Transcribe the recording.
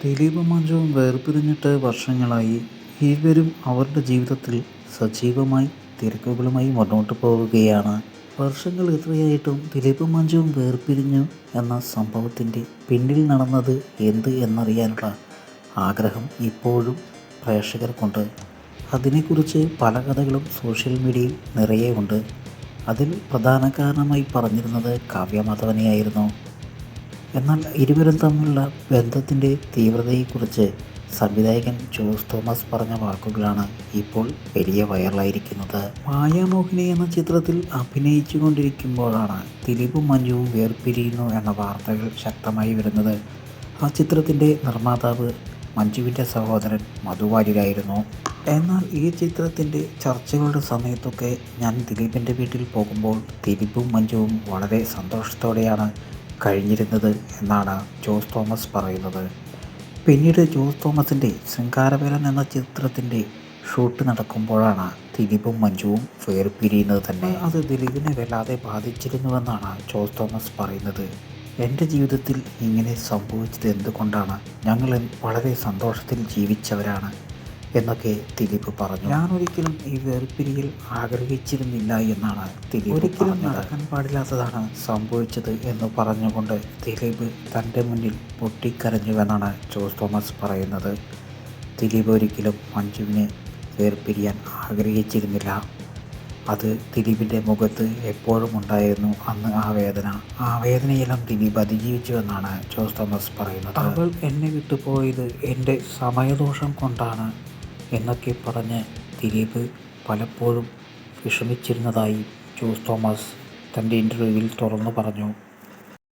ദിലീപും മഞ്ജുവും വേർപിരിഞ്ഞിട്ട് വർഷങ്ങളായി. ഇരുവരും അവരുടെ ജീവിതത്തിൽ സജീവമായി തിരക്കുകളുമായി മുന്നോട്ട് പോവുകയാണ്. വർഷങ്ങൾ എത്രയായിട്ടും ദിലീപും മഞ്ജുവും വേർപിരിഞ്ഞു എന്ന സംഭവത്തിൻ്റെ പിന്നിൽ നടന്നത് എന്ത് എന്നറിയാനുള്ള ആഗ്രഹം ഇപ്പോഴും പ്രേക്ഷകർക്കുണ്ട്. അതിനെക്കുറിച്ച് പല കഥകളും സോഷ്യൽ മീഡിയയിൽ നിറയെ ഉണ്ട്. അതിൽ പ്രധാന കാരണമായി പറഞ്ഞിരുന്നത് കാവ്യ മാധവനെയായിരുന്നു. എന്നാൽ ഇരുവരും തമ്മിലുള്ള ബന്ധത്തിൻ്റെ തീവ്രതയെക്കുറിച്ച് സംവിധായകൻ ജോസ് തോമസ് പറഞ്ഞ വാക്കുകളാണ് ഇപ്പോൾ വലിയ വൈറലായിരിക്കുന്നത്. മായാമോഹിനി എന്ന ചിത്രത്തിൽ അഭിനയിച്ചു കൊണ്ടിരിക്കുമ്പോഴാണ് ദിലീപും മഞ്ജുവും വേർപിരിയുന്നു എന്ന വാർത്തകൾ ശക്തമായി വരുന്നത്. ആ ചിത്രത്തിൻ്റെ നിർമ്മാതാവ് മഞ്ജുവിൻ്റെ സഹോദരൻ മധു വാര്യരായിരുന്നു. എന്നാൽ ഈ ചിത്രത്തിൻ്റെ ചർച്ചകളുടെ സമയത്തൊക്കെ ഞാൻ ദിലീപിൻ്റെ വീട്ടിൽ പോകുമ്പോൾ ദിലീപും മഞ്ജുവും വളരെ സന്തോഷത്തോടെയാണ് കഴിഞ്ഞിരുന്നത് എന്നാണ് ജോസ് തോമസ് പറയുന്നത്. പിന്നീട് ജോസ് തോമസിൻ്റെ ശൃംഗാരവേലൻ എന്ന ചിത്രത്തിൻ്റെ ഷൂട്ട് നടക്കുമ്പോഴാണ് ദിലീപും മഞ്ജുവും വേർപിരിയുന്നത് തന്നെ. അത് ദിലീപിനെ വല്ലാതെ ബാധിച്ചിരുന്നുവെന്നാണ് ജോസ് തോമസ് പറയുന്നത്. എൻ്റെ ജീവിതത്തിൽ ഇങ്ങനെ സംഭവിച്ചത് എന്തുകൊണ്ടാണ്? ഞങ്ങൾ വളരെ സന്തോഷത്തിൽ ജീവിച്ചവരാണ് എന്നൊക്കെ ദിലീപ് പറഞ്ഞു. ഞാനൊരിക്കലും ഈ വേർപിരിയൽ ആഗ്രഹിച്ചിരുന്നില്ല എന്നാണ് ദിലീപ് ഒരിക്കലും നടക്കാൻ പാടില്ലാത്തതാണ് സംഭവിച്ചത് എന്ന് പറഞ്ഞുകൊണ്ട് ദിലീപ് തൻ്റെ മുന്നിൽ പൊട്ടിക്കരഞ്ഞുവെന്നാണ് ജോസ് തോമസ് പറയുന്നത്. ദിലീപ് ഒരിക്കലും മഞ്ജുവിനെ വേർപിരിയാൻ ആഗ്രഹിച്ചിരുന്നില്ല. അത് ദിലീപിൻ്റെ മുഖത്ത് എപ്പോഴും ഉണ്ടായിരുന്നു അന്ന് ആ വേദനയെല്ലാം ദിലീപ് അതിജീവിച്ചു എന്നാണ് ജോസ് തോമസ് പറയുന്നത്. അവൾ എന്നെ വിട്ടുപോയത് എൻ്റെ സമയദോഷം കൊണ്ടാണ് എന്നൊക്കെ പറഞ്ഞ് ദിലീപ് പലപ്പോഴും വിഷമിച്ചിരുന്നതായി ജോസ് തോമസ് തൻ്റെ ഇൻ്റർവ്യൂവിൽ തുറന്നു പറഞ്ഞു.